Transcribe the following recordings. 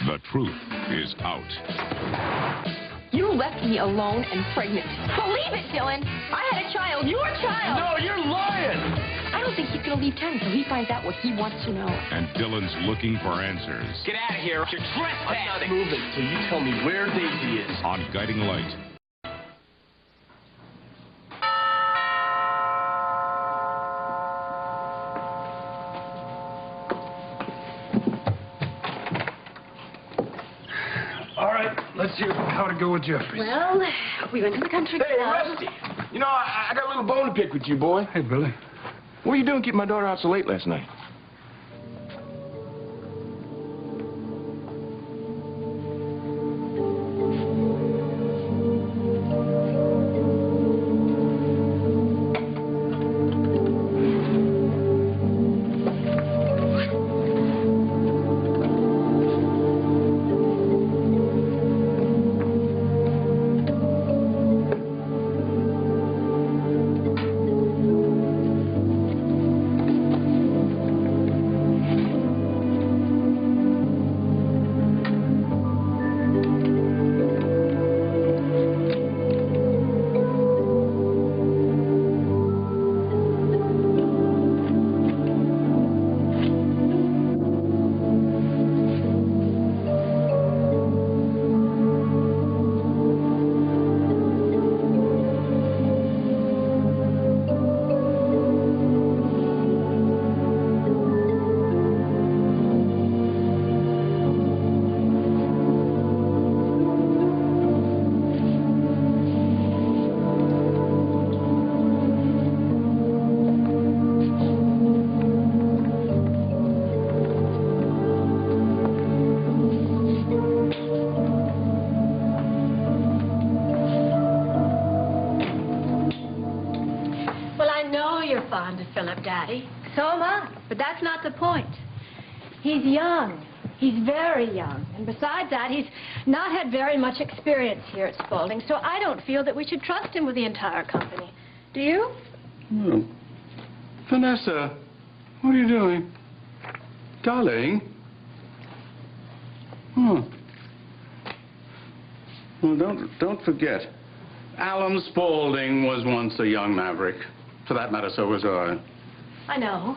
The truth is out. You left me alone and pregnant. Believe it, Dylan. I had a child. Your child. No, you're lying. I don't think he's going to leave town until he finds out what he wants to know. And Dylan's looking for answers. Get out of here. You're trespassing. I'm not moving till you tell me where Daisy is. On Guiding Light. Let's hear how to go with Jeffrey. Well, we went to the country club. Hey, Rusty. You know, I got a little bone to pick with you, boy. Hey, Billy. What were you doing keeping my daughter out so late last night? Fond of Philip, Daddy. So am I. But that's not the point. He's young. He's very young. And besides that, he's not had very much experience here at Spaulding, so I don't feel that we should trust him with the entire company. Do you? Well, Vanessa, what are you doing? Darling? Well, don't forget, Alan Spaulding was once a young maverick. For that matter, so was I. I know.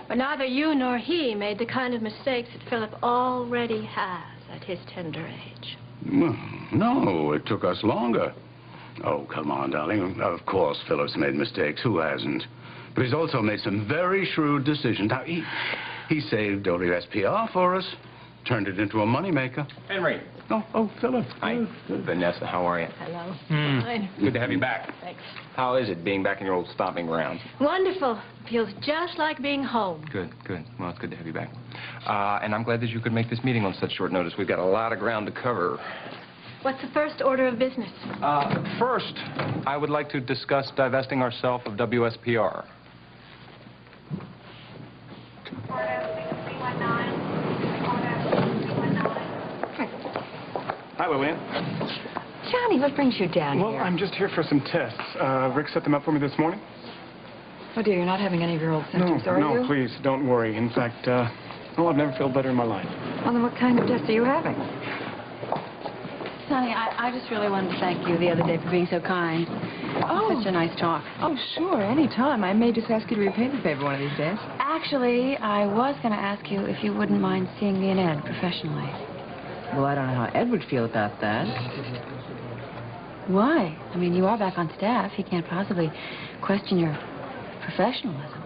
But neither you nor he made the kind of mistakes that Philip already has at his tender age. Well, no, it took us longer. Oh, come on, darling. Of course, Philip's made mistakes. Who hasn't? But he's also made some very shrewd decisions. Now, he saved WSPR for us, turned it into a moneymaker. Henry. Oh, Philip. Hi. Vanessa, how are you? Hello. Fine. Good to have you back. Thanks. How is it being back in your old stomping grounds? Wonderful. Feels just like being home. Good, good. Well, it's good to have you back. And I'm glad that you could make this meeting on such short notice. We've got a lot of ground to cover. What's the first order of business? First, I would like to discuss divesting ourselves of WSPR. Hi, Lillian. Johnny, what brings you down Well, here? I'm just here for some tests. Rick set them up for me this morning. Oh, dear, you're not having any of your old symptoms, are you? No, please, don't worry. In fact, I've never felt better in my life. Well, then what kind of test are you having? Sonny, I just really wanted to thank you the other day for being so kind. Oh. Such a nice talk. Oh, sure, anytime. I may just ask you to repay the favor one of these days. Actually, I was going to ask you if you wouldn't mind seeing me and Ed professionally. Well, I don't know how Ed would feel about that. Why? I mean, you are back on staff. He can't possibly question your professionalism.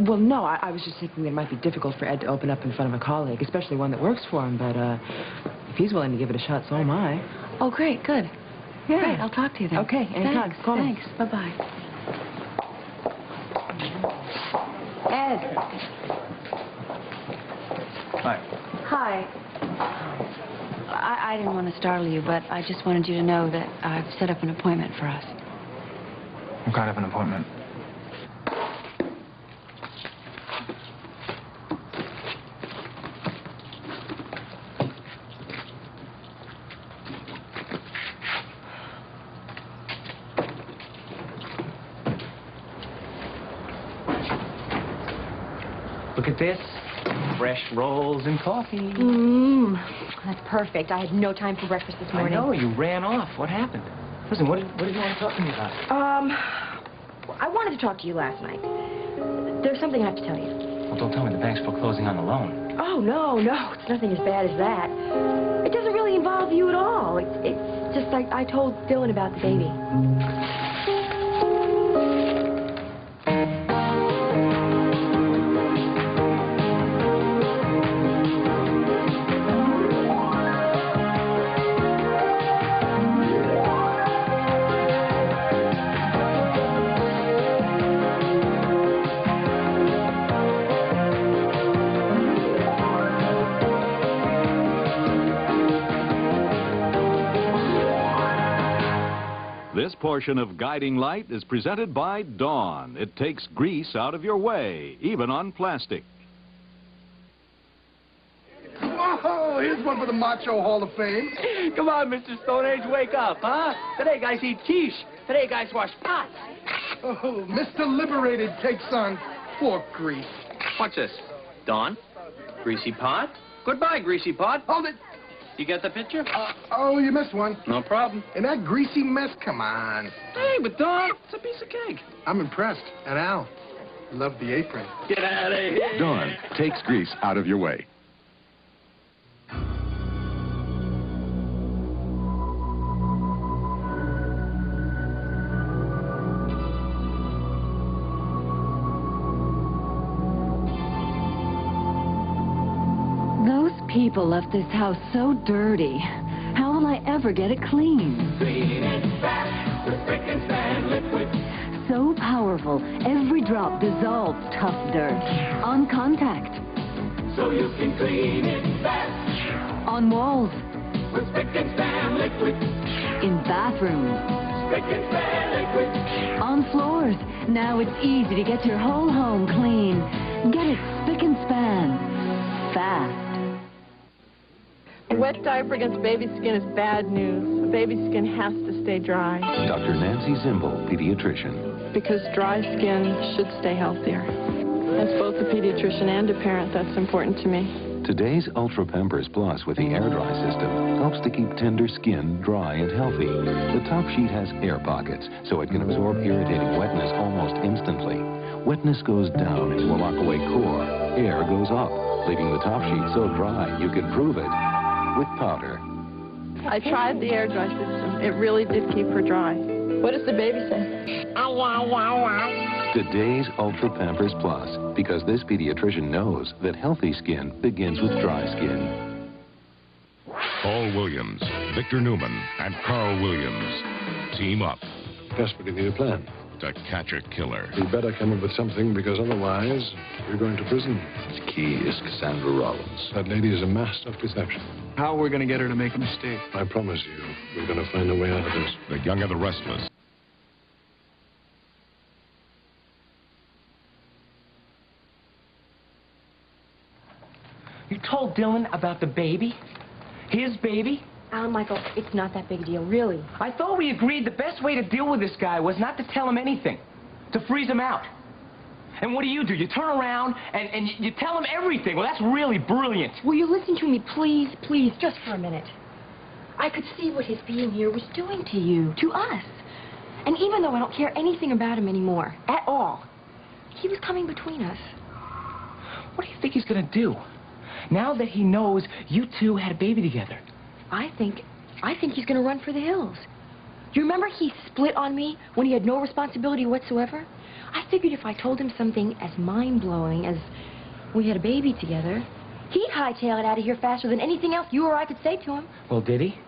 Well, no, I was just thinking that it might be difficult for Ed to open up in front of a colleague, especially one that works for him, but if he's willing to give it a shot, so am I. Oh, great, good. Yeah. Great, I'll talk to you then. Okay, anytime. Thanks, Call me. thanks. Bye-bye. Ed. Hi. Hi. I didn't want to startle you, but I just wanted you to know that I've set up an appointment for us. What kind of an appointment? Look at this. fresh rolls and coffee. That's perfect. I had no time for breakfast this morning. I know, you ran off. What happened? Listen, what did you want to talk to me about? I wanted to talk to you last night. There's something I have to tell you. Well, don't tell me the bank's foreclosing on the loan. Oh, no. It's nothing as bad as that. It doesn't really involve you at all. It's just like I told Dylan about the baby. This portion of Guiding Light is presented by Dawn. It takes grease out of your way, even on plastic. Whoa, here's one for the Macho Hall of Fame. Come on, Mr. Stonehenge, wake up, huh? Today guys eat quiche. Today guys wash pots. Oh, Mr. Liberated takes on fork grease. What's this? Dawn? Greasy pot? Goodbye, greasy pot. Hold it. You get the picture? Oh, you missed one. No problem. And that greasy mess, come on. Hey, but Dawn, it's a piece of cake. I'm impressed. And Al, love the apron. Get out of here. Dawn takes grease out of your way. Those people left this house so dirty. How will I ever get it clean? Clean it fast with Spick and Span liquid. So powerful, every drop dissolves tough dirt. On contact. So you can clean it fast. On walls. With Spick and Span liquid. In bathrooms. Spick and Span liquid. On floors. Now it's easy to get your whole home clean. Get it Spick and Span. Fast. A wet diaper against baby skin is bad news. Baby skin has to stay dry. Dr. Nancy Zimble, pediatrician. Because dry skin should stay healthier. As both a pediatrician and a parent, that's important to me. Today's Ultra Pampers Plus with the air dry system helps to keep tender skin dry and healthy. The top sheet has air pockets, so it can absorb irritating wetness almost instantly. Wetness goes down into a lockaway core. Air goes up, leaving the top sheet so dry you can prove it with powder. I tried the air dry system. It really did keep her dry. What does the baby say? Today's Ultra Pampers Plus, because this pediatrician knows that healthy skin begins with dry skin. Paul Williams, Victor Newman, and Carl Williams team up. Desperately need a plan. To catch a killer. We better come up with something, because otherwise we're going to prison. The key is Cassandra Rollins. That lady is a master of deception. How are we going to get her to make a mistake? I promise you, we're going to find a way out of this. The Young and the Restless. You told Dylan about the baby? His baby? Michael, it's not that big a deal, really. I thought we agreed the best way to deal with this guy was not to tell him anything, to freeze him out. And what do? You turn around and you tell him everything. Well, that's really brilliant. Will you listen to me, please, just for a minute? I could see what his being here was doing to you, to us. And even though I don't care anything about him anymore, at all, he was coming between us. What do you think he's going to do? Now that he knows you two had a baby together. I think he's going to run for the hills. You remember he split on me when he had no responsibility whatsoever? I figured if I told him something as mind-blowing as we had a baby together, he'd hightail it out of here faster than anything else you or I could say to him. Well, did he?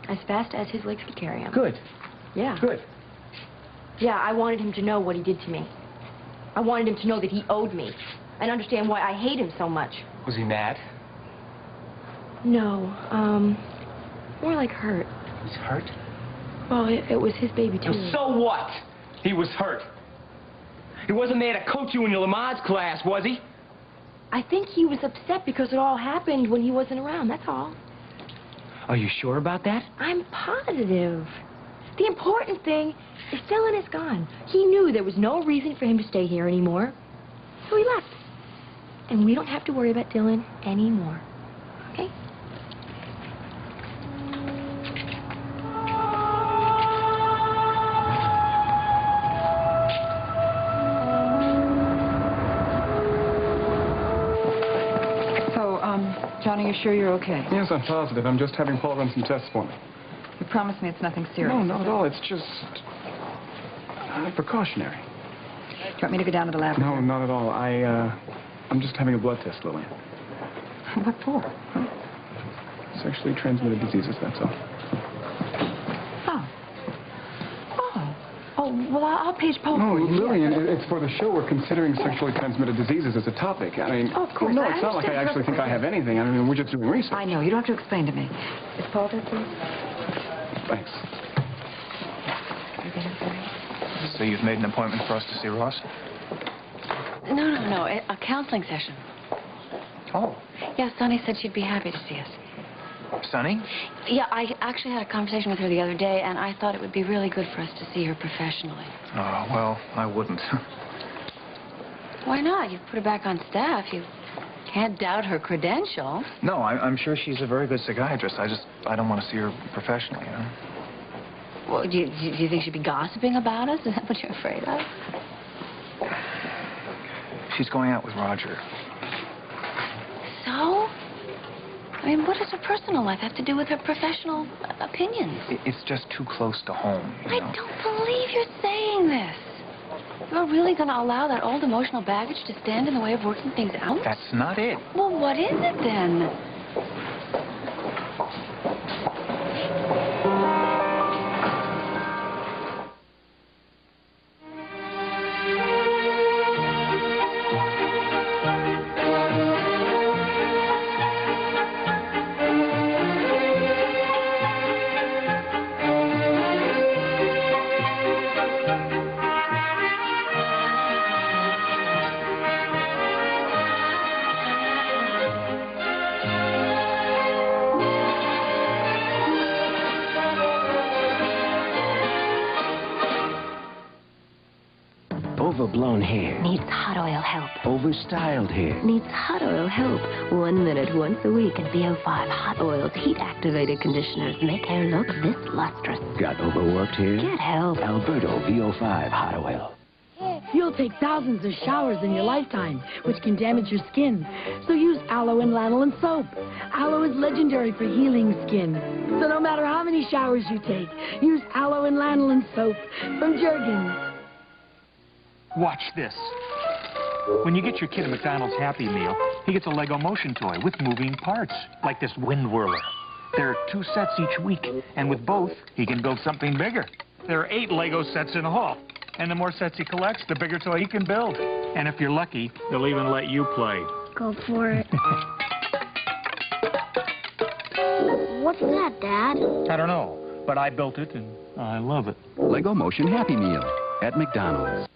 As fast as his legs could carry him. Good. Yeah. Good. Yeah, I wanted him to know what he did to me. I wanted him to know that he owed me and understand why I hate him so much. Was he mad? No, more like hurt. He's hurt? Well, it was his baby, too. Well, so what? He was hurt. He wasn't there to coach you in your Lamaze class, was he? I think he was upset because it all happened when he wasn't around, that's all. Are you sure about that? I'm positive. The important thing is Dylan is gone. He knew there was no reason for him to stay here anymore, so he left. and we don't have to worry about Dylan anymore. Okay? Johnny, you're sure you're okay? Yes, I'm positive. I'm just having Paul run some tests for me. You promised me it's nothing serious. No, not at all. It's just precautionary. Do you want me to go down to the lab? No, not at all. I'm just having a blood test, Lillian. What for? Sexually transmitted diseases, that's all. Oh, well, I'll page Paul No, for you. Lillian, it's for the show. We're considering sexually transmitted diseases as a topic. I mean, Oh, of course. No, I it's not like I understand actually think I have anything. I mean, we're just doing research. I know. You don't have to explain to me. Is Paul there, please? Thanks. So you've made an appointment for us to see Ross? No. A counseling session. Oh. Yeah, Sonny said she'd be happy to see us. Sonny? Yeah, I actually had a conversation with her the other day, and I thought it would be really good for us to see her professionally. Oh, well, I wouldn't. Why not? You've put her back on staff. You can't doubt her credentials. No, I'm sure she's a very good psychiatrist. I don't want to see her professionally, you know? Well, do you think she'd be gossiping about us? Is that what you're afraid of? She's going out with Roger. So? I mean, what does her personal life have to do with her professional opinions? It's just too close to home, you know? I don't believe you're saying this. You're really going to allow that old emotional baggage to stand in the way of working things out? That's not it. Well, what is it then? Overblown hair. Needs hot oil help. Overstyled hair. Needs hot oil help. 1 minute once a week, and VO5 Hot Oil's heat-activated conditioners make hair look this lustrous. Got overworked hair? Get help. Alberto VO5 Hot Oil. You'll take thousands of showers in your lifetime, which can damage your skin. So use aloe and lanolin soap. Aloe is legendary for healing skin. So no matter how many showers you take, use aloe and lanolin soap from Jergens. Watch this. When you get your kid a McDonald's Happy Meal, he gets a Lego motion toy with moving parts, like this wind whirler. There are 2 sets each week, and with both, he can build something bigger. There are 8 Lego sets in all, and the more sets he collects, the bigger toy he can build. And if you're lucky, they'll even let you play. Go for it. What's that, Dad? I don't know, but I built it, and I love it. Lego Motion Happy Meal at McDonald's.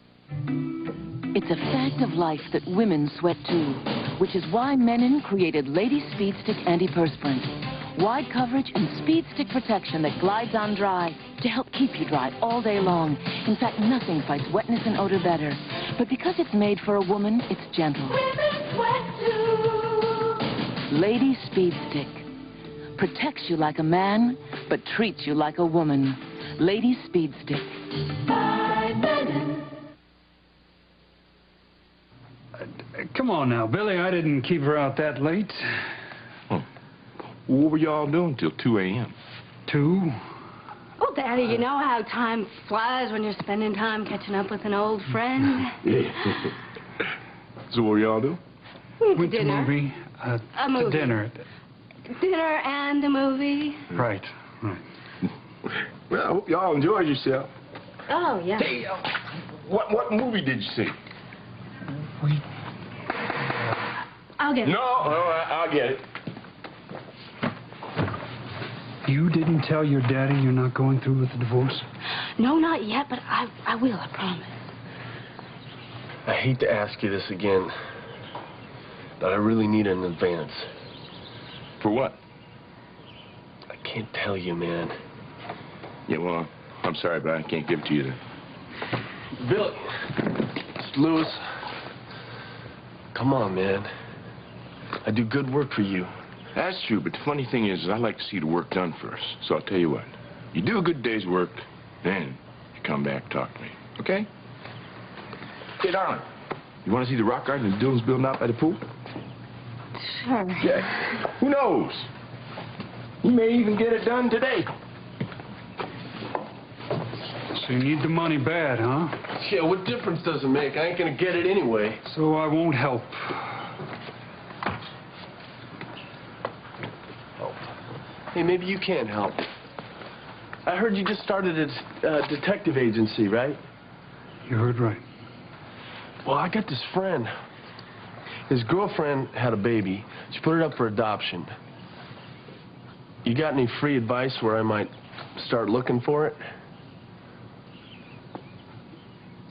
It's a fact of life that women sweat too, which is why Menon created Lady Speed Stick Antiperspirant. Wide coverage and speed stick protection that glides on dry to help keep you dry all day long. In fact, nothing fights wetness and odor better. But because it's made for a woman, it's gentle. Women sweat too. Lady Speed Stick protects you like a man, but treats you like a woman. Lady Speed Stick. By Menon. Come on now, Billy. I didn't keep her out that late. What were y'all doing till 2 a.m.? 2? Oh, Daddy, you know how time flies when you're spending time catching up with an old friend. So what were y'all doing? Went to dinner. movie. A movie. To dinner. Dinner and a movie. Right. Well, I hope y'all enjoyed yourself. Oh, yeah. Hey, what movie did you see? I'll get it. No, I'll get it. You didn't tell your daddy you're not going through with the divorce? No, not yet, but I will, I promise. I hate to ask you this again, but I really need an advance. For what? I can't tell you, man. Yeah, well, I'm sorry, but I can't give it to you then. Billy. It's Lewis. Come on, man. I do good work for you. That's true, but the funny thing is I like to see the work done first. So I'll tell you what. You do a good day's work, then you come back and talk to me, okay? Hey, darling, you want to see the rock garden and Dylan's building out by the pool? Sure. Yeah. Who knows? You may even get it done today. So you need the money bad, huh? Yeah, what difference does it make? I ain't gonna get it anyway. So I won't help. Hey, maybe you can help. I heard you just started a detective agency, right? You heard right. Well, I got this friend. His girlfriend had a baby. She put it up for adoption. You got any free advice where I might start looking for it?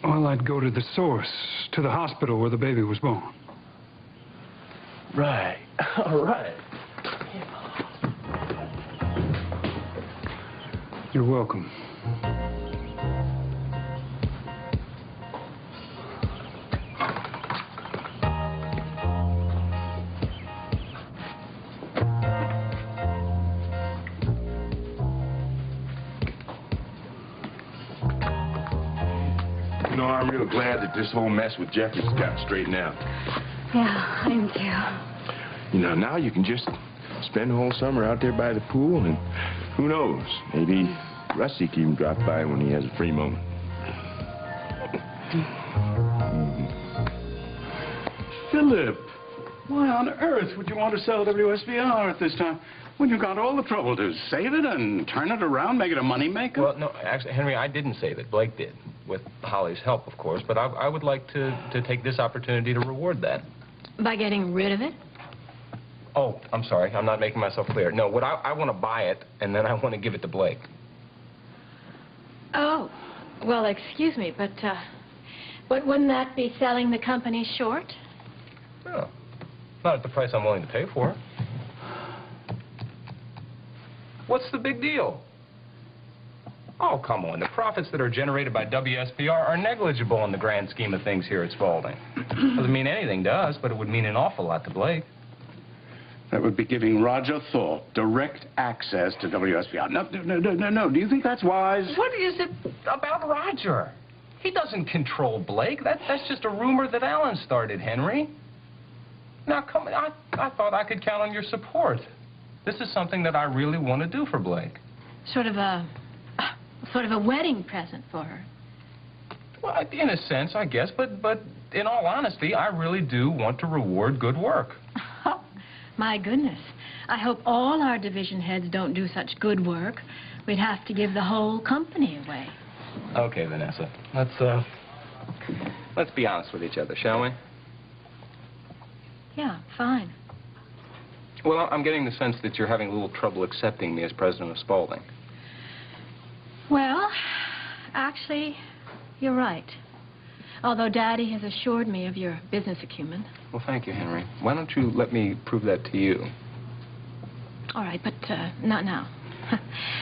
Well, I'd go to the source, to the hospital where the baby was born. Right. All right. You're welcome. You know, I'm real glad that this whole mess with Jeffrey's got straightened out. Yeah, I am too. You know, now you can just spend the whole summer out there by the pool, and who knows, maybe Rusty can even drop by when he has a free moment. Philip, why on earth would you want to sell WSBR at this time when you got all the trouble to save it and turn it around, make it a moneymaker? Well, no, actually, Henry, I didn't save it. Blake did, with Holly's help, of course. But I would like to take this opportunity to reward that. By getting rid of it? Oh, I'm sorry. I'm not making myself clear. No, what I want to buy it, and then I want to give it to Blake. Oh, well, excuse me, but wouldn't that be selling the company short? No, not at the price I'm willing to pay for it. What's the big deal? Oh, come on. The profits that are generated by WSPR are negligible in the grand scheme of things here at Spaulding. Doesn't mean anything to us, but it would mean an awful lot to Blake. That would be giving Roger Thorpe direct access to WSBR. No. Do you think that's wise? What is it about Roger? He doesn't control Blake. That's just a rumor that Alan started, Henry. Now, come on. I thought I could count on your support. This is something that I really want to do for Blake. Sort of a wedding present for her. Well, in a sense, I guess, but in all honesty, I really do want to reward good work. My goodness. I hope all our division heads don't do such good work. We'd have to give the whole company away. Okay, Vanessa. Let's be honest with each other, shall we? Yeah, fine. Well, I'm getting the sense that you're having a little trouble accepting me as president of Spaulding. Well, actually, you're right. Although Daddy has assured me of your business acumen. Well, thank you, Henry. Why don't you let me prove that to you? All right, but not now.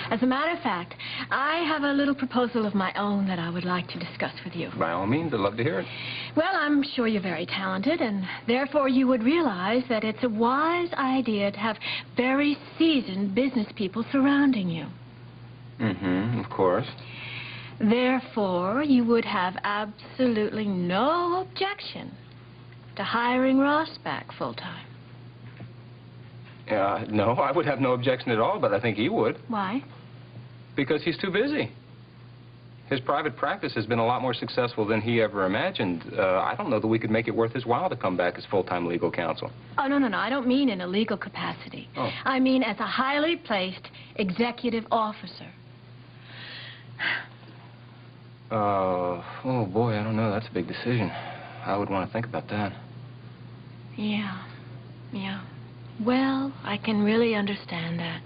As a matter of fact, I have a little proposal of my own that I would like to discuss with you. By all means, I'd love to hear it. Well, I'm sure you're very talented, and therefore you would realize that it's a wise idea to have very seasoned business people surrounding you. Mm-hmm, of course. Therefore, you would have absolutely no objection to hiring Ross back full-time. No, I would have no objection at all, but I think he would. Why? Because he's too busy. His private practice has been a lot more successful than he ever imagined. I don't know that we could make it worth his while to come back as full-time legal counsel. Oh, no. I don't mean in a legal capacity. Oh. I mean as a highly placed executive officer. Oh, boy, I don't know. That's a big decision. I would want to think about that. Yeah. Well, I can really understand that.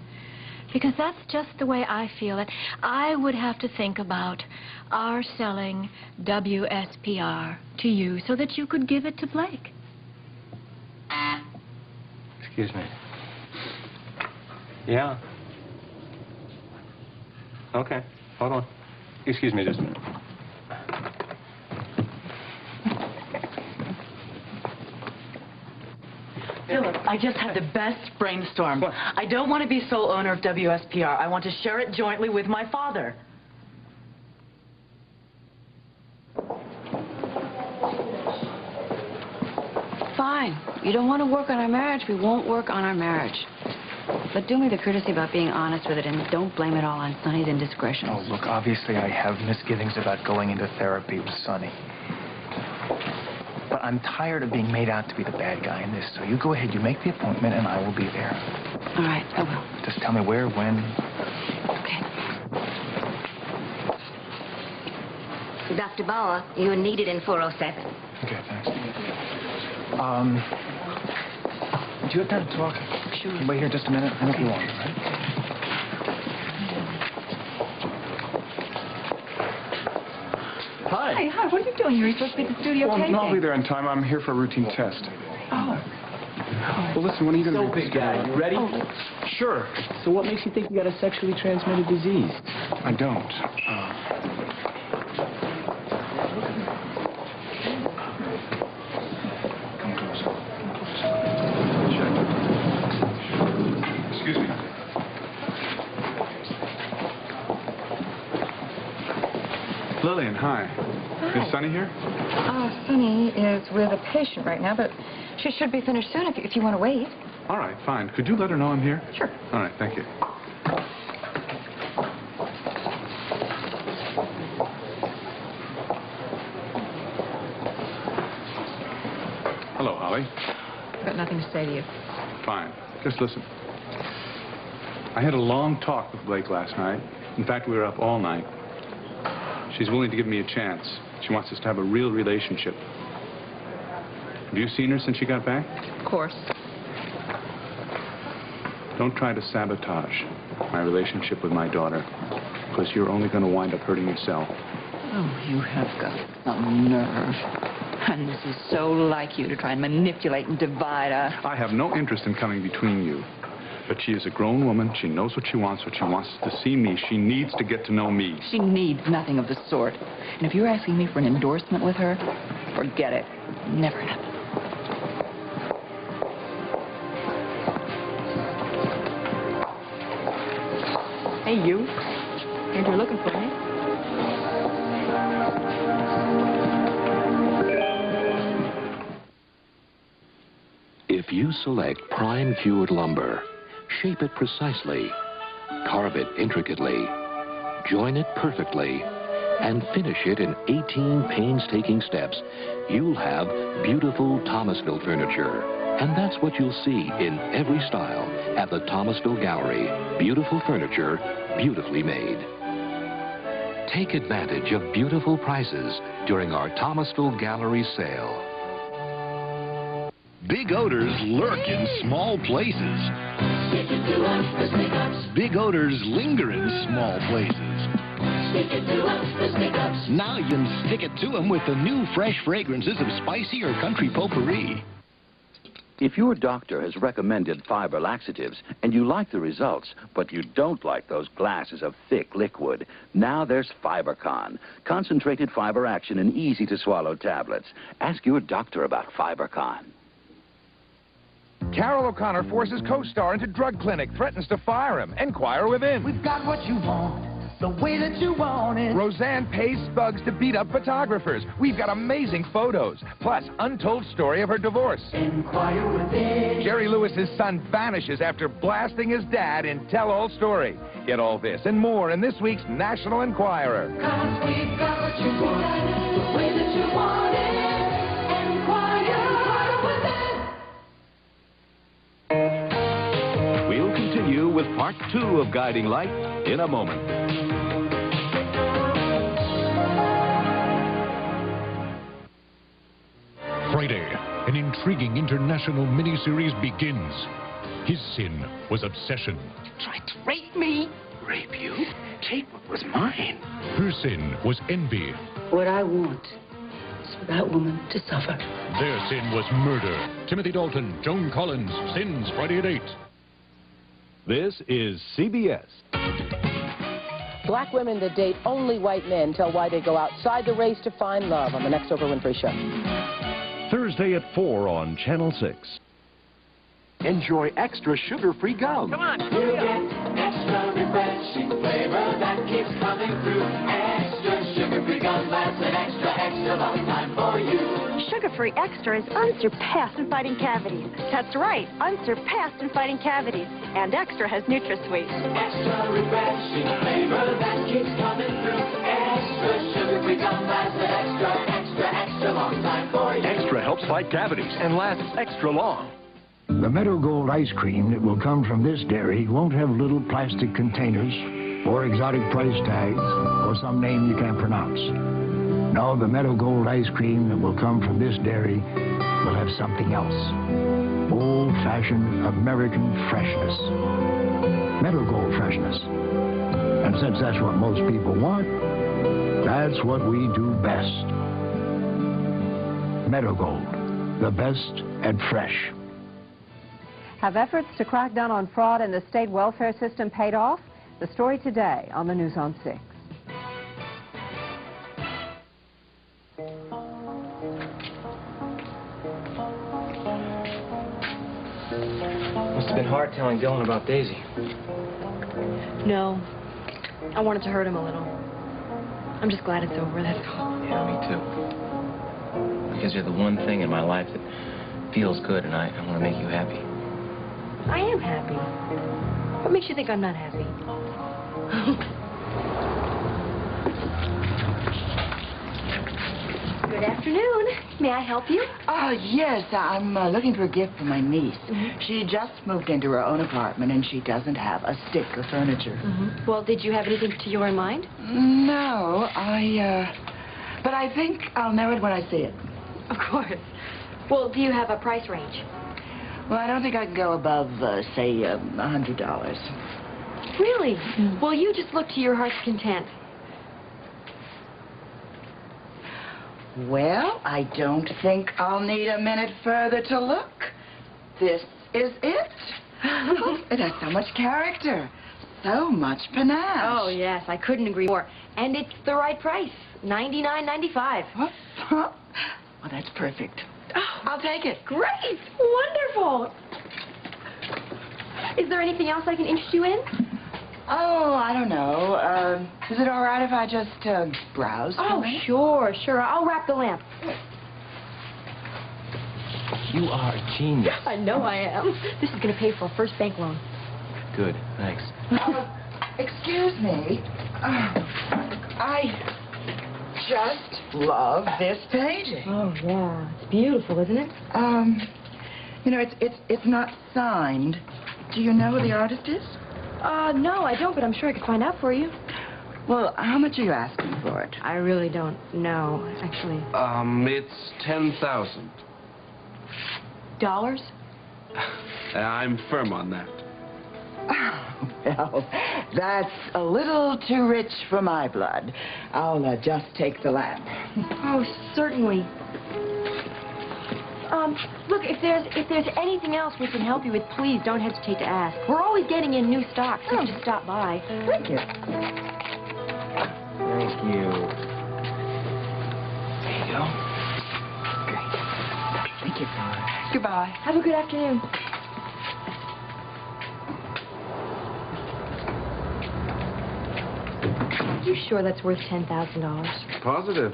Because that's just the way I feel it. I would have to think about our selling WSPR to you so that you could give it to Blake. Excuse me. Yeah. Okay, hold on. Excuse me just a minute. Philip, I just had the best brainstorm. What? I don't want to be sole owner of WSPR. I want to share it jointly with my father. Fine. You don't want to work on our marriage, we won't work on our marriage. But do me the courtesy about being honest with it and don't blame it all on Sonny's indiscretions. Oh, look, obviously I have misgivings about going into therapy with Sonny. But I'm tired of being made out to be the bad guy in this, so you go ahead, you make the appointment, and I will be there. All right, I will. Just tell me where, when. Okay. Dr. Bauer, you're needed in 407. Okay, thanks. Do you have time to talk? Sure. Can you wait here just a minute? I won't be long, all right? Hi. Hi, what are you doing here? You're supposed to be at the studio taping. I'll be there in time. I'm here for a routine test. Oh. Well, listen, when are you going to be big guy, you ready? Oh, sure. So what makes you think you got a sexually transmitted disease? I don't. Excuse me. Lillian, hi. Hi. Is Sonny here? Sonny is with a patient right now, but she should be finished soon if you want to wait. All right, fine. Could you let her know I'm here? Sure. All right, thank you. Hello, Holly. I've got nothing to say to you. Fine. Just listen. I had a long talk with Blake last night. In fact, we were up all night. She's willing to give me a chance. She wants us to have a real relationship. Have you seen her since she got back? Of course. Don't try to sabotage my relationship with my daughter, because you're only going to wind up hurting yourself. Oh, you have got some nerve. And this is so like you to try and manipulate and divide us. I have no interest in coming between you. But she is a grown woman. She knows what she wants to see me. She needs to get to know me. She needs nothing of the sort. And if you're asking me for an endorsement with her, forget it. Never happen. Hey, you. And you're looking for me? If you select prime cured lumber, shape it precisely, carve it intricately, join it perfectly, and finish it in 18 painstaking steps, you'll have beautiful Thomasville furniture. And that's what you'll see in every style at the Thomasville Gallery. Beautiful furniture, beautifully made. Take advantage of beautiful prices during our Thomasville Gallery sale. Big odors lurk in small places. Big odors linger in small places. Now you can stick it to them with the new fresh fragrances of spicy or country potpourri. If your doctor has recommended fiber laxatives and you like the results, but you don't like those glasses of thick liquid, now there's FiberCon, concentrated fiber action in easy-to-swallow tablets. Ask your doctor about FiberCon. Carol O'Connor forces co-star into drug clinic, threatens to fire him. Enquire within. We've got what you want, the way that you want it. Roseanne pays Spugs to beat up photographers. We've got amazing photos, plus untold story of her divorce. Enquire within. Jerry Lewis's son vanishes after blasting his dad in tell-all story. Get all this and more in this week's National Enquirer. 'Cause we've got what you want, the way that you want it. We'll continue with part 2 of Guiding Light in a moment. Friday, an intriguing international miniseries begins. His sin was obsession. Tried to rape me. Rape you? Take what was mine. Her sin was envy. What I want is for that woman to suffer. Their sin was murder. Timothy Dalton, Joan Collins, Sins, Friday at 8. This is CBS. Black women that date only white men tell why they go outside the race to find love on the next Oprah Winfrey Show. Thursday at 4 on Channel 6. enjoy extra sugar-free gum. Come on. You get extra refreshing flavor that keeps coming through. Extra sugar-free gum lasts an extra long time for you. Sugar-free Extra is unsurpassed in fighting cavities. That's right, unsurpassed in fighting cavities. And Extra has NutraSweet. Extra refreshing flavor that keeps coming through. Extra sugar-free gum lasts an extra long time for you. Extra helps fight cavities and lasts extra long. The Meadow Gold ice cream that will come from this dairy won't have little plastic containers or exotic price tags or some name you can't pronounce. No, the Meadow Gold ice cream that will come from this dairy will have something else. Old-fashioned American freshness. Meadow Gold freshness. And since that's what most people want, that's what we do best. Meadow Gold, the best and fresh. Have efforts to crack down on fraud in the state welfare system paid off? The story today on the News on 6. Must have been hard telling Dylan about Daisy. No. I wanted to hurt him a little. I'm just glad it's over, that's all. Yeah, me too. Because you're the one thing in my life that feels good, and I want to make you happy. I am happy. What makes you think I'm not happy? Good afternoon. May I help you? Yes, I'm looking for a gift for my niece. She just moved into her own apartment, and she doesn't have a stick of furniture. Well, did you have anything particular in mind? No, but I think I'll know it when I see it. Of course. Well, do you have a price range? Well, I don't think I can go above, say, $100. Really? Well, you just look to your heart's content. Well, I don't think I'll need a minute further to look. This is it. It has so much character, so much panache. Oh, yes, I couldn't agree more. And it's the right price, $99.95. Well, that's perfect. I'll take it. Great! Wonderful! Is there anything else I can interest you in? Oh, I don't know. Is it all right if I just browse? Oh, sure. I'll wrap the lamp. You are a genius. I know I am. This is going to pay for a first bank loan. Good, thanks. Excuse me. I just love this painting. Oh, yeah. It's beautiful, isn't it? You know, it's not signed. Do you know who the artist is? No, I don't, but I'm sure I could find out for you. Well, how much are you asking for it? I really don't know, actually. It's $10,000. Dollars? I'm firm on that. Well, that's a little too rich for my blood. I'll just take the lamp. Oh, certainly. Look, if there's anything else we can help you with, please don't hesitate to ask. We're always getting in new stock, so just stop by. Thank you. Thank you. There you go. Great. Thank you. Goodbye. Have a good afternoon. You sure that's worth $10,000? Positive.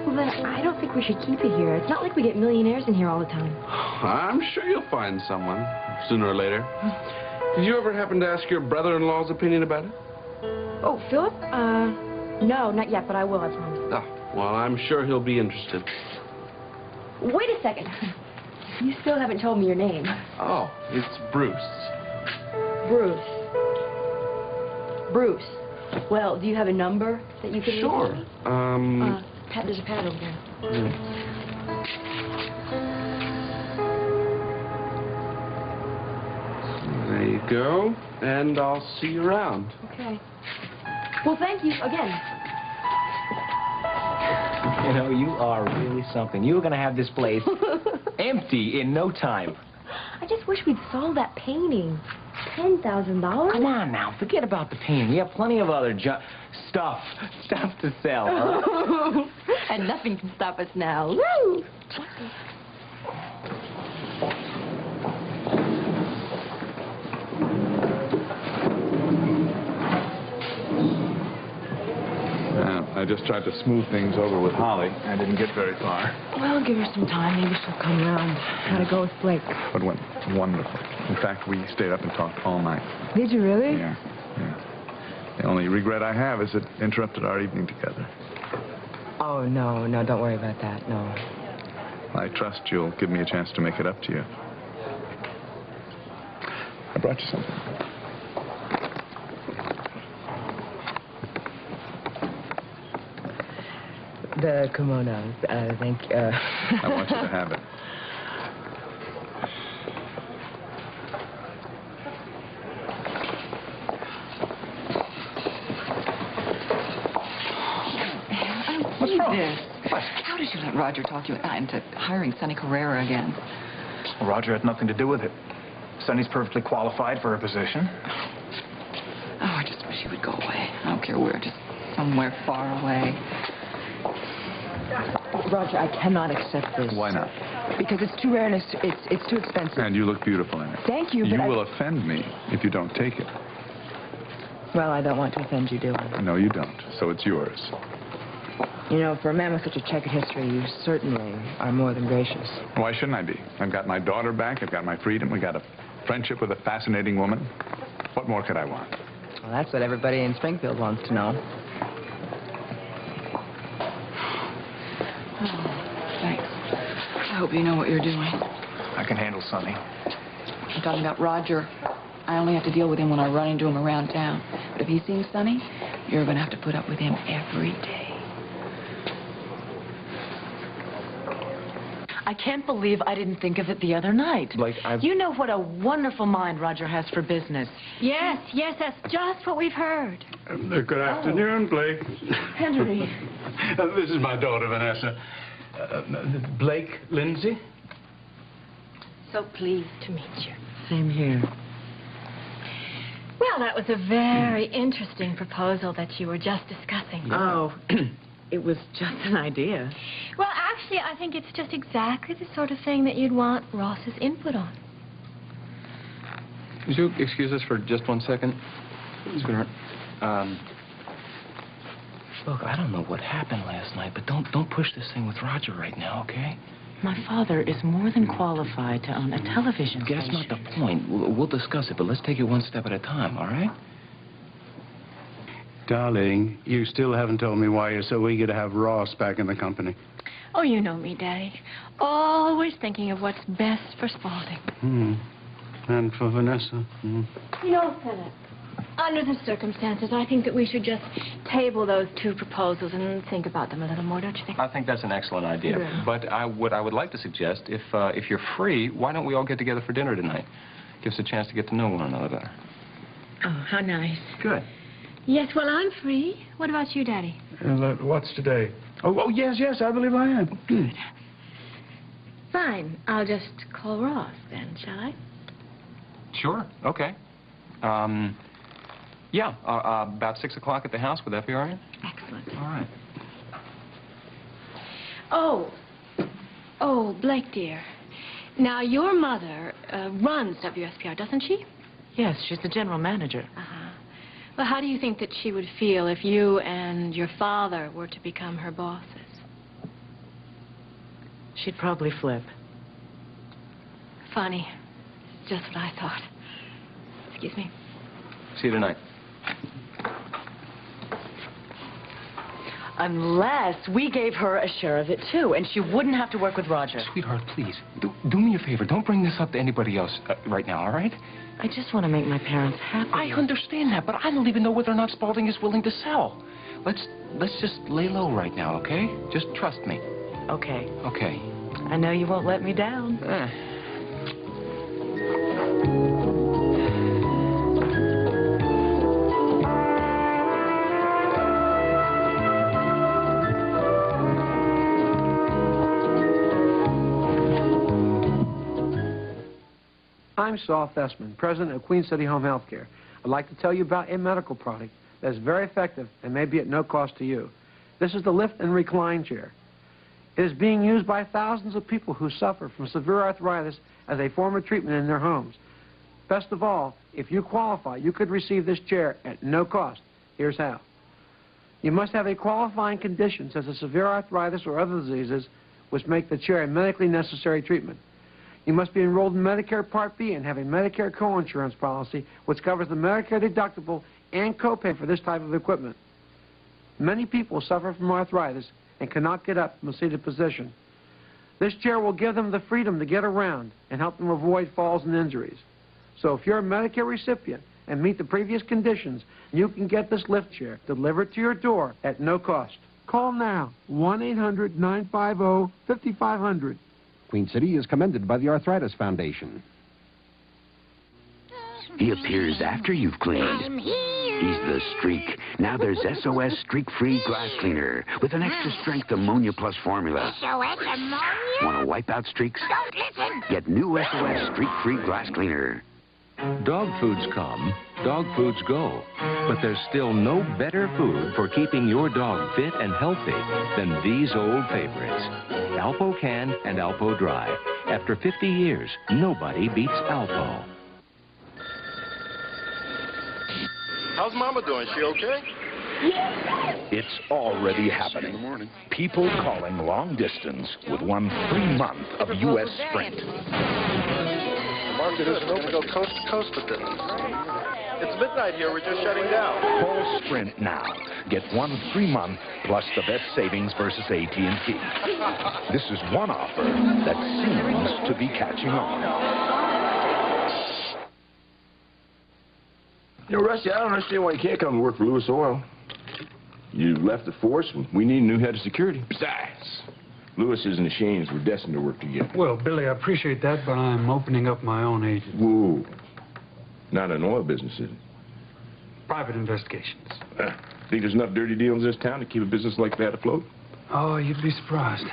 Well, then I don't think we should keep it here. It's not like we get millionaires in here all the time. I'm sure you'll find someone, sooner or later. Did you ever happen to ask your brother-in-law's opinion about it? Oh, Philip? No, not yet, but I will, I promise. Oh, well, I'm sure he'll be interested. Wait a second. You still haven't told me your name. Oh, it's Bruce. Bruce. Well, do you have a number that you can Sure. leave me? There's a pad over there. There you go. And I'll see you around. Okay. Well, thank you again. You know, you are really something. You were going to have this place empty in no time. I just wish we'd sold that painting. $10,000? Come on now, forget about the painting. We have plenty of other stuff to sell. And nothing can stop us now. Woo! just tried to smooth things over with Holly. I didn't get very far. Well, give her some time. Maybe she'll come around. How'd it go with Blake? But went wonderful. In fact, we stayed up and talked all night. Did you really? Yeah. The only regret I have is it interrupted our evening together. Oh, no, don't worry about that, no. I trust you'll give me a chance to make it up to you. I brought you something. The kimonos, thank you. I want you to have it. What's wrong? What? How did you let Roger talk you into hiring Sonny Carrera again? Well, Roger had nothing to do with it. Sonny's perfectly qualified for her position. Oh, I just wish he would go away. I don't care where, just somewhere far away. Roger, I cannot accept this. Why not? Because it's too rare and it's too expensive. And you look beautiful in it. Thank you, but You will offend me if you don't take it. Well, I don't want to offend you, do I? No, you don't. So it's yours. You know, for a man with such a checkered history, you certainly are more than gracious. Why shouldn't I be? I've got my daughter back. I've got my freedom. We got a friendship with a fascinating woman. What more could I want? Well, that's what everybody in Springfield wants to know. Oh, thanks. I hope you know what you're doing. I can handle Sonny. I'm talking about Roger. I only have to deal with him when I run into him around town. But if he's seeing Sonny, you're going to have to put up with him every day. I can't believe I didn't think of it the other night. Blake, You know what a wonderful mind Roger has for business. Yes, that's just what we've heard. Good afternoon, Blake. Henry. This is my daughter, Vanessa. Blake Lindsay. So pleased to meet you. Same here. Well, that was a very interesting proposal that you were just discussing. Oh, it was just an idea. Well, actually, I think it's just exactly the sort of thing that you'd want Ross's input on. Would you excuse us for just 1 second? Sweetheart. Look, I don't know what happened last night, but don't push this thing with Roger right now, okay? My father is more than qualified to own a television station. That's not the point. We'll discuss it, but let's take it one step at a time, all right? Darling, you still haven't told me why you're so eager to have Ross back in the company. Oh, you know me, Daddy. Always thinking of what's best for Spaulding. And for Vanessa. You know, Philip, under the circumstances, I think that we should just table those two proposals and think about them a little more, don't you think? I think that's an excellent idea. Yeah. But what I would like to suggest, if you're free, why don't we all get together for dinner tonight? Gives us a chance to get to know one another better. Oh, how nice. Good. Yes, well, I'm free. What about you, Daddy? What's today? Oh, yes, I believe I am. Good. Fine. I'll just call Ross then, shall I? Sure. Okay. Yeah, about 6 o'clock at the house. Would that be all right? Excellent. All right. Oh, Blake, dear. Now, your mother runs WSPR, doesn't she? Yes, she's the general manager. Well, how do you think that she would feel if you and your father were to become her bosses? She'd probably flip. Funny. Just what I thought. Excuse me. See you tonight. Unless we gave her a share of it, too, and she wouldn't have to work with Roger. Sweetheart, please, do me a favor. Don't bring this up to anybody else right now, all right? I just want to make my parents happy. I understand that, but I don't even know whether or not Spaulding is willing to sell. Let's just lay low right now, okay? Just trust me. Okay. Okay. I know you won't let me down. I'm Saul Thesman, president of Queen City Home Healthcare. I'd like to tell you about a medical product that's very effective and may be at no cost to you. This is the Lift and Recline chair. It is being used by thousands of people who suffer from severe arthritis as a form of treatment in their homes. Best of all, if you qualify, you could receive this chair at no cost. Here's how. You must have a qualifying condition such as severe arthritis or other diseases which make the chair a medically necessary treatment. You must be enrolled in Medicare Part B and have a Medicare coinsurance policy which covers the Medicare deductible and copay for this type of equipment. Many people suffer from arthritis and cannot get up from a seated position. This chair will give them the freedom to get around and help them avoid falls and injuries. So if you're a Medicare recipient and meet the previous conditions, you can get this lift chair delivered to your door at no cost. Call now, 1-800-950-5500. Queen City is commended by the Arthritis Foundation. He appears after you've cleaned. He's the streak. Now there's SOS Streak-Free Glass Cleaner with an extra strength Ammonia Plus formula. SOS ammonia? Want to wipe out streaks? Don't listen. Get new SOS Streak-Free Glass Cleaner. Dog foods come, dog foods go. But there's still no better food for keeping your dog fit and healthy than these old favorites. Alpo Can and Alpo Dry. After 50 years, nobody beats Alpo. How's Mama doing? She okay? It's already happening. People calling long distance with 1 free month of U.S. Sprint. The market isn't open. Go coast to coast with this. It's midnight here. We're just shutting down. Call Sprint now. Get 1 free month plus the best savings versus AT&T. This is one offer that seems to be catching on. You know, Rusty, I don't understand why you can't come and work for Lewis Oil. You left the force, and we need a new head of security. Besides, Lewis isn't ashamed. We're destined to work together. Well, Billy, I appreciate that, but I'm opening up my own agency. Whoa. Not an oil business, is it? Private investigations. Think there's enough dirty deals in this town to keep a business like that afloat? Oh, you'd be surprised.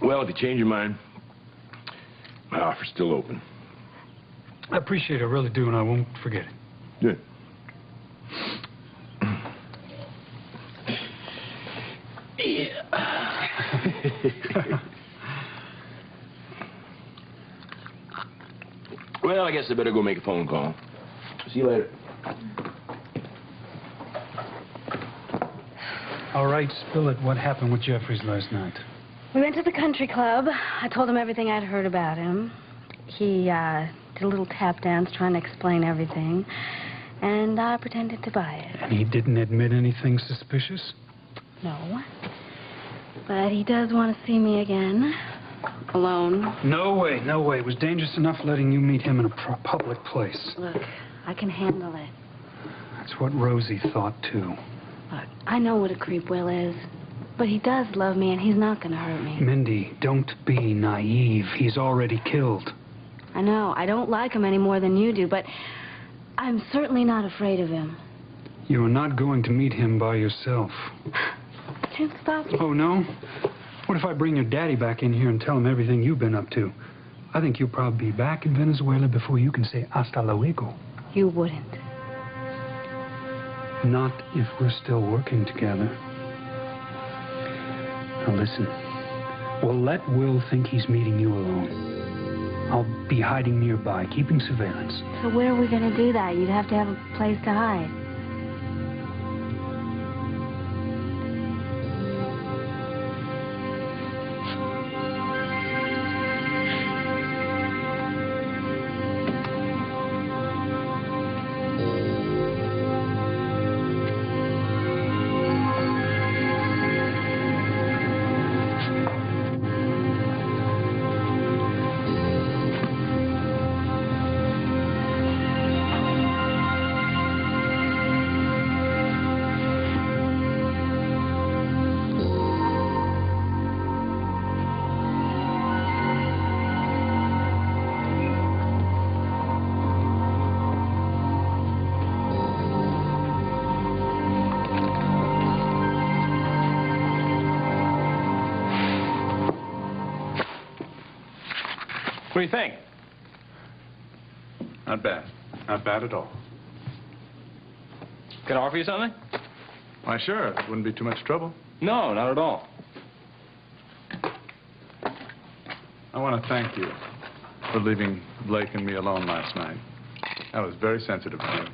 Well, if you change your mind, my offer's still open. I appreciate it, I really do, and I won't forget it. Good. Well, I guess I better go make a phone call. See you later. All right, spill it. What happened with Jeffries last night? We went to the country club. I told him everything I'd heard about him. He did a little tap dance trying to explain everything, and I pretended to buy it. And he didn't admit anything suspicious? No. But he does want to see me again. Alone. No way, no way. It was dangerous enough letting you meet him in a public place. Look, I can handle it. That's what Rosie thought, too. Look, I know what a creep Will is. But he does love me, and he's not going to hurt me. Mindy, don't be naive. He's already killed. I know. I don't like him any more than you do, but I'm certainly not afraid of him. You are not going to meet him by yourself. Jim, stop. Oh, no? What if I bring your daddy back in here and tell him everything you've been up to? I think you'll probably be back in Venezuela before you can say hasta luego. You wouldn't. Not if we're still working together. Now listen, we'll let Will think he's meeting you alone. I'll be hiding nearby, keeping surveillance. So where are we going to do that? You'd have to have a place to hide. What do you think? Not bad. Not bad at all. Can I offer you something? Why, sure. It wouldn't be too much trouble. No, not at all. I want to thank you for leaving Blake and me alone last night. That was very sensitive of you.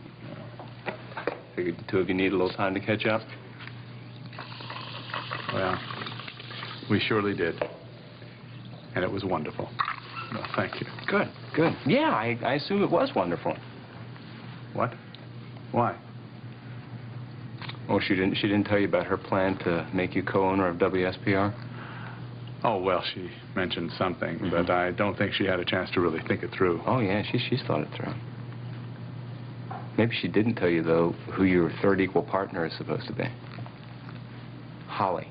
Figured the two of you need a little time to catch up. Well, we surely did. And it was wonderful. Well, thank you. Good, good. Yeah, I assume it was wonderful. What? Why? Oh, she didn't tell you about her plan to make you co-owner of WSPR? Oh, well, she mentioned something, but I don't think she had a chance to really think it through. Oh, yeah, she's thought it through. Maybe she didn't tell you, though, who your third equal partner is supposed to be. Holly.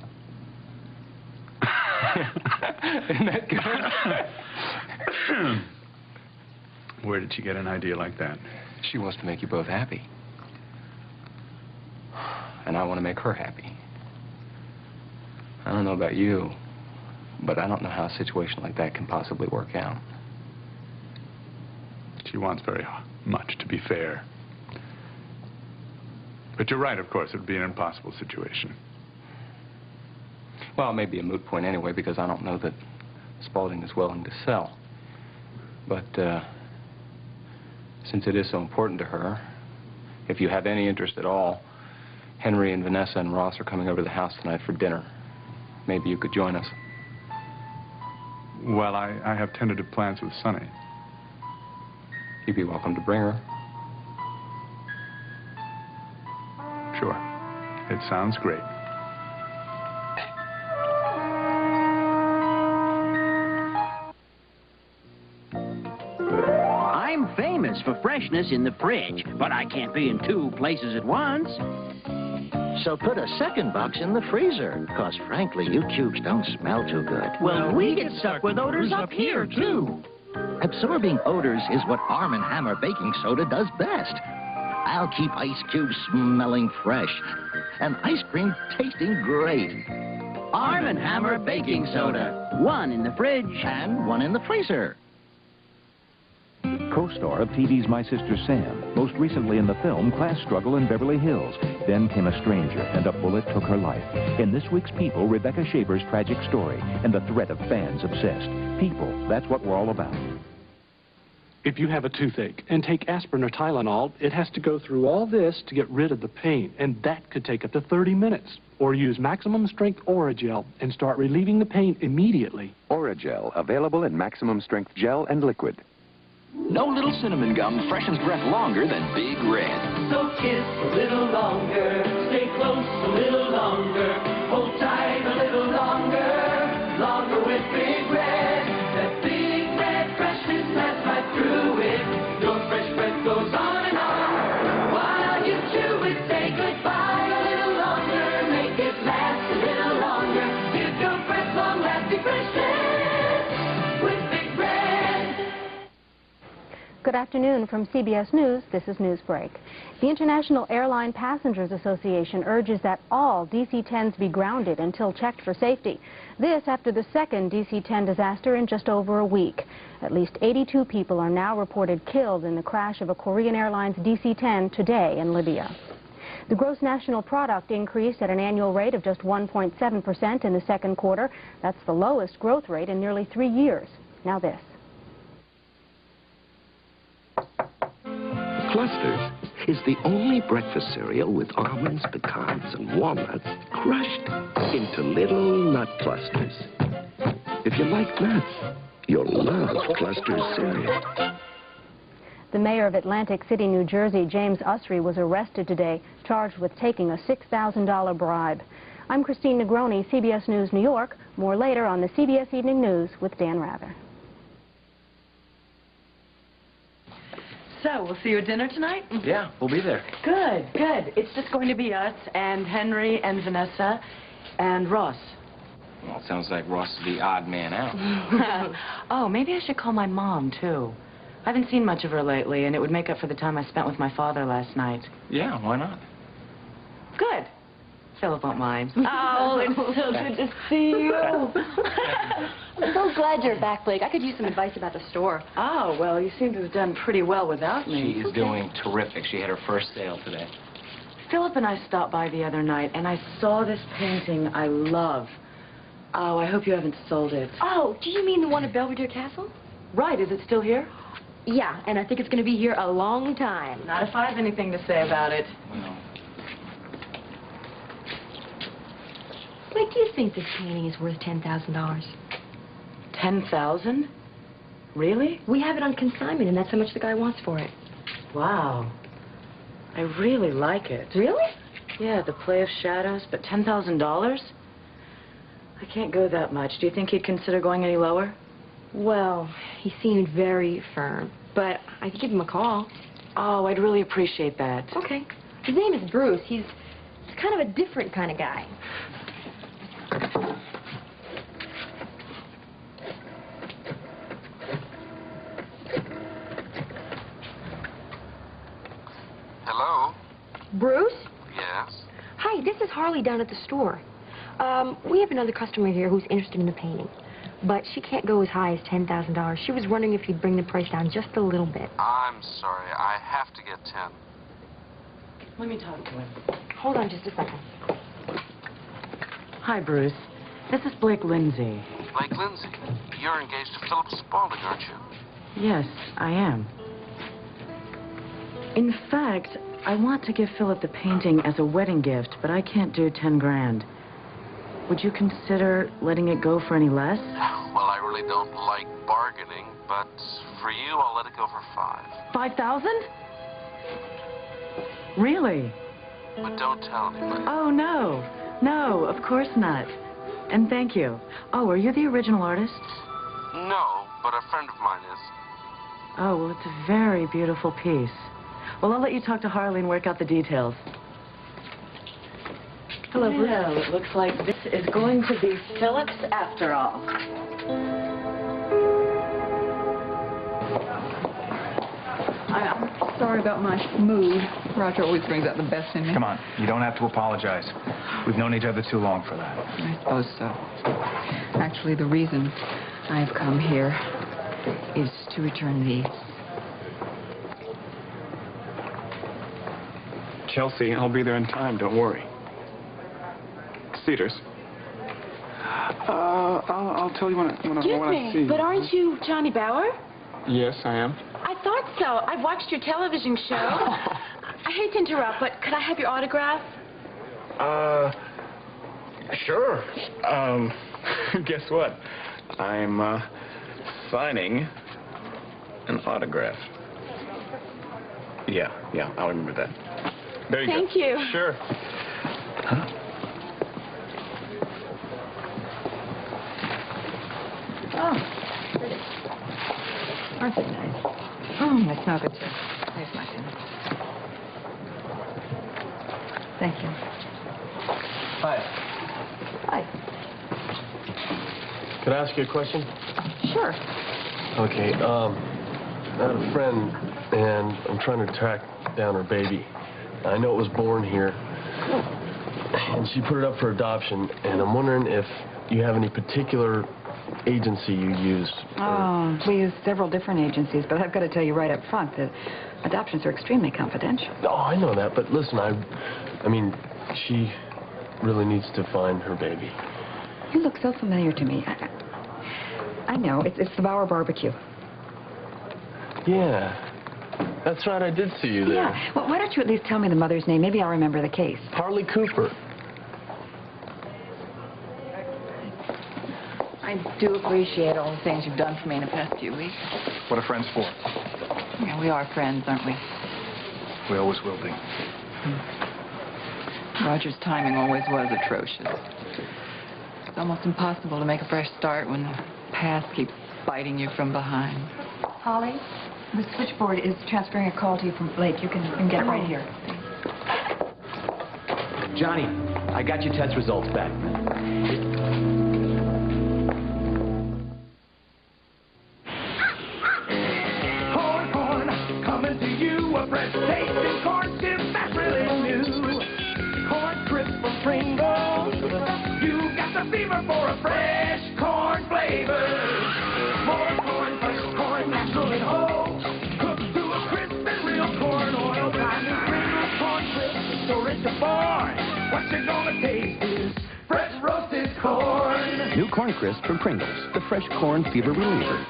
Isn't that good? Where did she get an idea like that? She wants to make you both happy. And I want to make her happy. I don't know about you, but I don't know how a situation like that can possibly work out. She wants very much to be fair. But you're right, of course, it would be an impossible situation. Well, it may be a moot point anyway, because I don't know that Spaulding is willing to sell. But since it is so important to her, if you have any interest at all, Henry and Vanessa and Ross are coming over to the house tonight for dinner. Maybe you could join us. Well, I have tentative plans with Sonny. You'd be welcome to bring her. Sure. It sounds great. I'm famous for freshness in the fridge, but I can't be in two places at once. So put a second box in the freezer, because frankly, you cubes don't smell too good. Well, we get stuck with odors up here, too. Absorbing odors is what Arm & Hammer baking soda does best. I'll keep ice cubes smelling fresh and ice cream tasting great. Arm & Hammer baking soda. One in the fridge and one in the freezer. Co-star of TV's My Sister Sam, most recently in the film Class Struggle in Beverly Hills. Then came a stranger, and a bullet took her life. In this week's People, Rebecca Shaver's tragic story and the threat of fans obsessed. People, that's what we're all about. If you have a toothache and take aspirin or Tylenol, it has to go through all this to get rid of the pain, and that could take up to 30 minutes. Or use maximum strength Oragel and start relieving the pain immediately. Oragel, available in maximum strength gel and liquid. No little cinnamon gum freshens breath longer than Big Red. So kiss a little longer, stay close a little longer, hold tight a little longer, longer with Big Red. That Big Red freshness lasts right through it. Your fresh breath goes on and on. While you chew it, say goodbye a little longer, make it last a little longer. Give your breath long-lasting freshness with Big Red. Good afternoon from CBS News. This is Newsbreak. The International Airline Passengers Association urges that all DC-10s be grounded until checked for safety. This after the second DC-10 disaster in just over a week. At least 82 people are now reported killed in the crash of a Korean Airlines DC-10 today in Libya. The gross national product increased at an annual rate of just 1.7% in the second quarter. That's the lowest growth rate in nearly 3 years. Now this. Clusters is the only breakfast cereal with almonds, pecans, and walnuts crushed into little nut clusters. If you like nuts, you'll love Clusters cereal. The mayor of Atlantic City, New Jersey, James Usry, was arrested today, charged with taking a $6,000 bribe. I'm Christine Negroni, CBS News, New York. More later on the CBS Evening News with Dan Rather. So, we'll see you at dinner tonight? Yeah, we'll be there. Good, good. It's just going to be us and Henry and Vanessa and Ross. Well, it sounds like Ross is the odd man out. Oh, maybe I should call my mom, too. I haven't seen much of her lately, and it would make up for the time I spent with my father last night. Yeah, why not? Good. Philip won't mind. Oh, it's so good to see you. I'm so glad you're back, Blake. I could use some advice about the store. Oh, well, you seem to have done pretty well without me. She is doing terrific. She had her first sale today. Philip and I stopped by the other night, and I saw this painting I love. Oh, I hope you haven't sold it. Oh, do you mean the one at Belvedere Castle? Right. Is it still here? Yeah, and I think it's going to be here a long time. Not if I have anything to say about it. Well, Blake, do you think this painting is worth $10,000? 10,000? Really? We have it on consignment, and that's how much the guy wants for it. Wow. I really like it. Really? Yeah, the play of shadows, but $10,000? I can't go that much. Do you think he'd consider going any lower? Well, he seemed very firm, but I could give him a call. Oh, I'd really appreciate that. Okay. His name is Bruce. He's kind of a different kind of guy. Hello? Bruce? Yes? Hi, this is Harley down at the store. We have another customer here who's interested in the painting, but she can't go as high as $10,000. She was wondering if you'd bring the price down just a little bit. I'm sorry. I have to get 10. Let me talk to him. Hold on just a second. Hi, Bruce. This is Blake Lindsay. Blake Lindsay, you're engaged to Philip Spaulding, aren't you? Yes, I am. In fact, I want to give Philip the painting as a wedding gift, but I can't do 10 grand. Would you consider letting it go for any less? Well, I really don't like bargaining, but for you, I'll let it go for 5. 5,000? Really? But don't tell anybody. Oh, no. No, of course not. And thank you. Oh, are you the original artist? No, but a friend of mine is. Oh, well, it's a very beautiful piece. Well, I'll let you talk to Harley and work out the details. Hello, Bruce. Well, it looks like this is going to be Philip's after all. I'm sorry about my mood. Roger always brings out the best in me. Come on, you don't have to apologize. We've known each other too long for that. I suppose so. Actually, the reason I've come here is to return these. Chelsea, I'll be there in time, don't worry. Cedars. I'll tell you when I see you. But aren't you Johnny Bauer? Yes, I am. I thought so. I've watched your television show. I hate to interrupt, but could I have your autograph? Sure. Guess what? I'm, signing an autograph. Yeah, I'll remember that. There you go. Thank you. Sure. Oh, pretty. Aren't they nice? They smell good, too. There's my dinner. Thank you. Hi. Hi. Can I ask you a question? Sure. Okay, I had a friend, and I'm trying to track down her baby. I know it was born here, and she put it up for adoption, and I'm wondering if you have any particular agency you use. Oh, we use several different agencies, but I've got to tell you right up front that adoptions are extremely confidential. Oh, I know that, but listen, I mean, she really needs to find her baby. You look so familiar to me. I know, it's the Bauer Barbecue. Yeah. That's right, I did see you there. Yeah. Well, why don't you at least tell me the mother's name? Maybe I'll remember the case. Harley Cooper. I do appreciate all the things you've done for me in the past few weeks. What are friends for? Yeah, we are friends, aren't we? We always will be. Roger's timing always was atrocious. It's almost impossible to make a fresh start when the past keeps biting you from behind. Holly, the switchboard is transferring a call to you from Blake. You can get it right here. Johnny, I got your test results back. Corn, coming to you, a fresh tasting corn chip that's really new. Corn crisp from Pringles, you got the fever for a fresh corn flavor. More corn, fresh corn, natural and whole, cooked to a crisp and real corn oil. Try new Pringles corn crisp, storage to barn. What you're gonna taste is fresh roasted corn. New Corn Crisp from Pringles, the fresh corn fever reliever.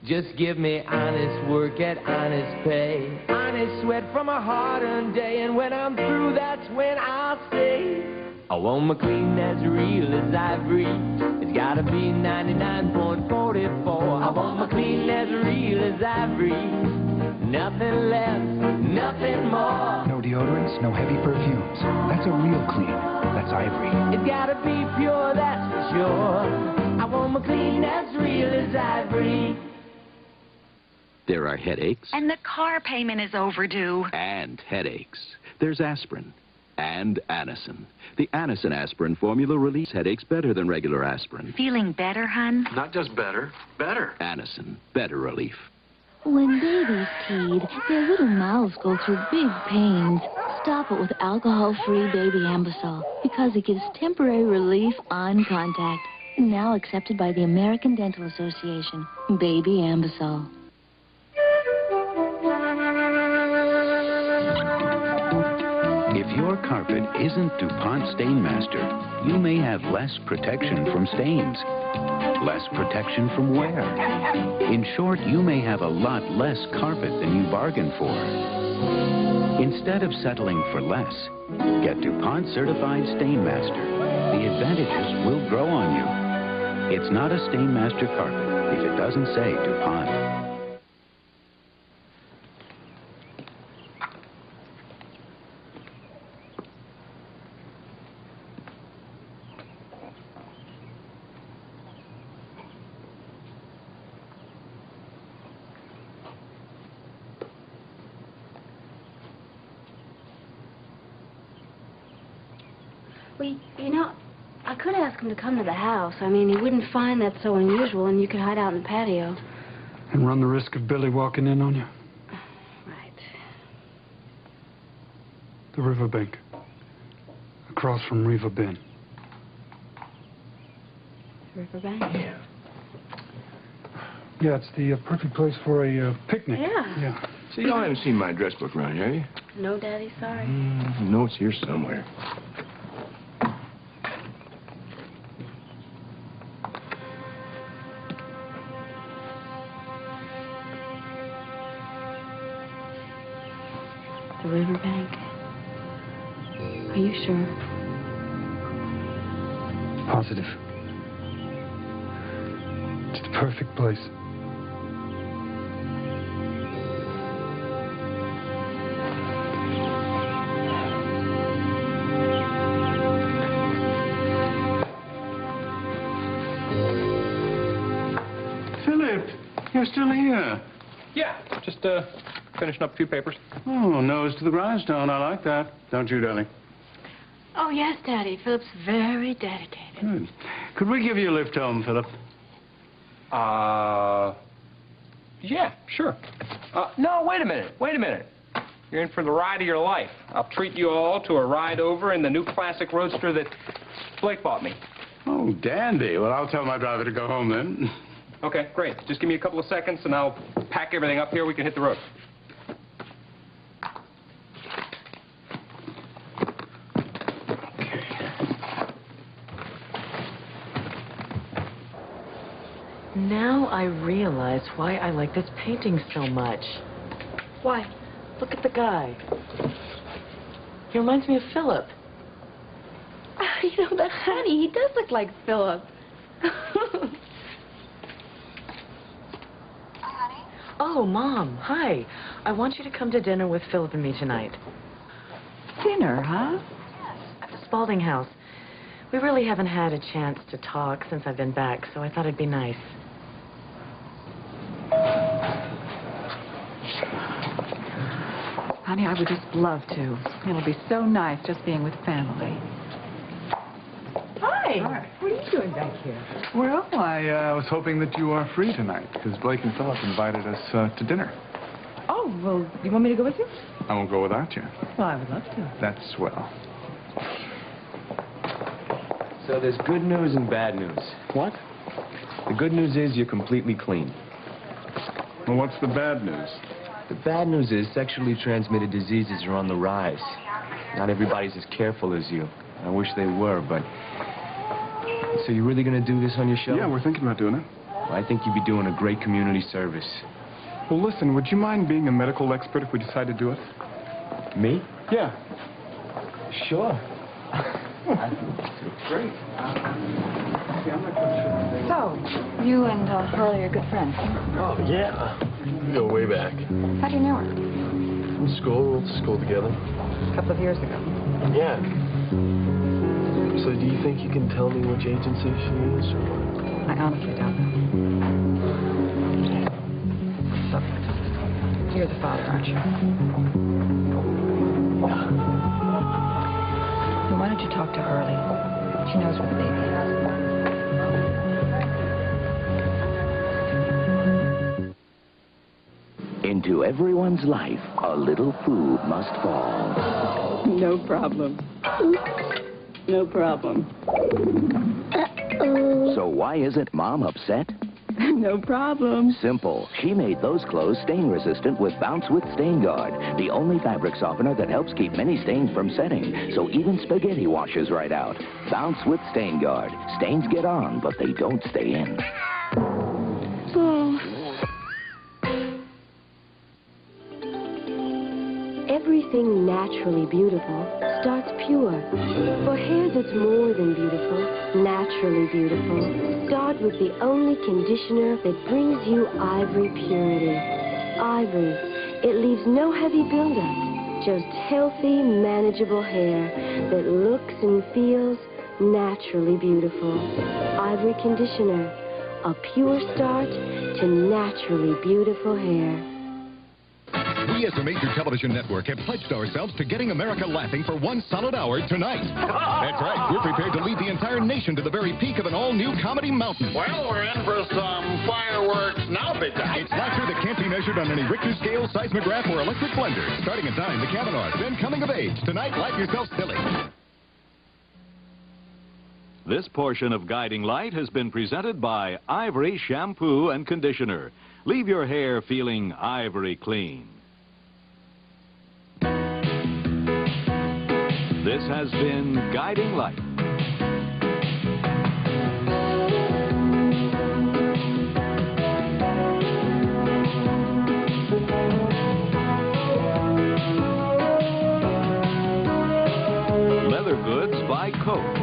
Just give me honest work at honest pay. Honest sweat from a hard-earned day. And when I'm through, that's when I'll say, I want my clean as real as ivory. It's gotta be 99.44. I want my clean as real as ivory. Nothing less, nothing more. No deodorants, no heavy perfumes. That's a real clean. That's ivory. It's gotta be pure, that's for sure. I want my clean as real as ivory. There are headaches. And the car payment is overdue. And headaches. There's aspirin. And Anacin. The Anacin aspirin formula relieves headaches better than regular aspirin. Feeling better, hun? Not just better, better. Anacin. Better relief. When babies teed, their little mouths go through big pains. Stop it with alcohol-free baby Ambisol because it gives temporary relief on contact. Now accepted by the American Dental Association. Baby Ambisol. If your carpet isn't DuPont Stainmaster, you may have less protection from stains. Less protection from wear. In short, you may have a lot less carpet than you bargained for. Instead of settling for less, get DuPont Certified Stainmaster. The advantages will grow on you. It's not a Stainmaster carpet if it doesn't say DuPont. Well, you know, I could ask him to come to the house. I mean, he wouldn't find that so unusual, and you could hide out in the patio. And run the risk of Billy walking in on you? Right. The riverbank. Across from Riva Bend. Riverbank? Yeah, it's the perfect place for a picnic. Yeah. Yeah. See, y'all haven't seen my address book around here, have you? No, Daddy, sorry. No, it's here somewhere. The riverbank. Are you sure? Positive. It's the perfect place. Philip, you're still here. Yeah, just finishing up a few papers. Oh, nose to the grindstone. I like that. Don't you, darling? Oh, yes, Daddy. Philip's very dedicated. Good. Could we give you a lift home, Philip? Yeah, sure. No, wait a minute. You're in for the ride of your life. I'll treat you all to a ride over in the new classic roadster that Blake bought me. Oh, dandy. Well, I'll tell my driver to go home then. Okay, great. Just give me a couple of seconds and I'll pack everything up here. We can hit the road. Now I realize why I like this painting so much. Why? Look at the guy. He reminds me of Philip. You know, but honey, he does look like Philip. Oh, Mom, hi. I want you to come to dinner with Philip and me tonight. Dinner, huh? At the Spalding house. We really haven't had a chance to talk since I've been back, so I thought it'd be nice. Honey, I would just love to. It'll be so nice just being with family. Hi. What are you doing back here? Well, I was hoping that you are free tonight, because Blake and Philip invited us to dinner. Oh, well, you want me to go with you? I won't go without you. Well, I would love to. That's swell. So there's good news and bad news. What? The good news is you're completely clean. Well, what's the bad news? The bad news is sexually transmitted diseases are on the rise. Not everybody's as careful as you. I wish they were, but... So you're really going to do this on your show? Yeah, we're thinking about doing it. Well, I think you'd be doing a great community service. Well, listen, would you mind being a medical expert if we decide to do it? Me? Yeah. Sure. Great. So, you and Hurley are good friends, huh? Oh, yeah. We go way back. How do you know her? From school, we went to school together. A couple of years ago. Yeah. So do you think you can tell me which agency she is, or what? I honestly don't know. Subject. You're the father, aren't you? Then why don't you talk to Hurley? She knows where the baby is. Into everyone's life, a little food must fall. No problem. No problem. So why isn't Mom upset? No problem. Simple. She made those clothes stain-resistant with Bounce with Stain Guard, the only fabric softener that helps keep many stains from setting, so even spaghetti washes right out. Bounce with Stain Guard. Stains get on, but they don't stay in. Oh. Everything naturally beautiful starts pure. For hair that's more than beautiful, naturally beautiful, start with the only conditioner that brings you ivory purity. Ivory. It leaves no heavy buildup, just healthy, manageable hair that looks and feels naturally beautiful. Ivory conditioner. A pure start to naturally beautiful hair. We as a major television network have pledged ourselves to getting America laughing for 1 solid hour tonight. That's right. We're prepared to lead the entire nation to the very peak of an all-new comedy mountain. Well, we're in for some fireworks now, big guy. It's laughter that can't be measured on any Richter scale, seismograph, or electric blender. Starting at 9, The Kavanaughs, then Coming of Age. Tonight, laugh yourself silly. This portion of Guiding Light has been presented by Ivory Shampoo and Conditioner. Leave your hair feeling ivory clean. This has been Guiding Light. Leather Goods by Coke.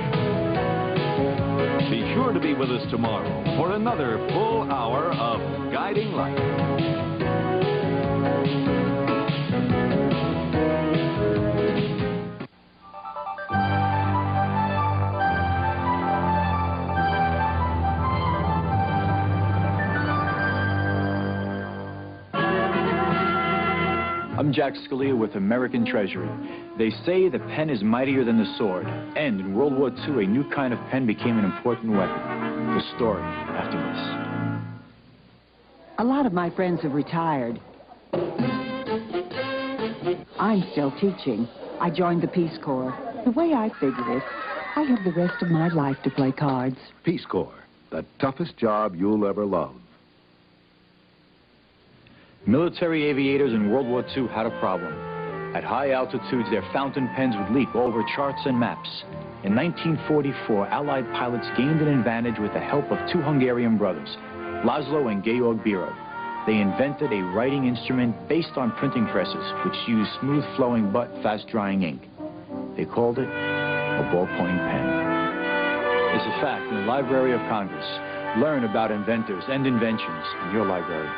Be sure to be with us tomorrow for another full hour of Guiding Light. I'm Jack Scalia with American Treasury. They say the pen is mightier than the sword, and in World War II, a new kind of pen became an important weapon. The story after this. A lot of my friends have retired. I'm still teaching. I joined the Peace Corps. The way I figure it, I have the rest of my life to play cards. Peace Corps, the toughest job you'll ever love. Military aviators in World War II had a problem. At high altitudes, their fountain pens would leak over charts and maps. In 1944, Allied pilots gained an advantage with the help of two Hungarian brothers, Laszlo and Georg Biro. They invented a writing instrument based on printing presses, which used smooth-flowing but fast-drying ink. They called it a ballpoint pen. It's a fact in the Library of Congress. Learn about inventors and inventions in your library.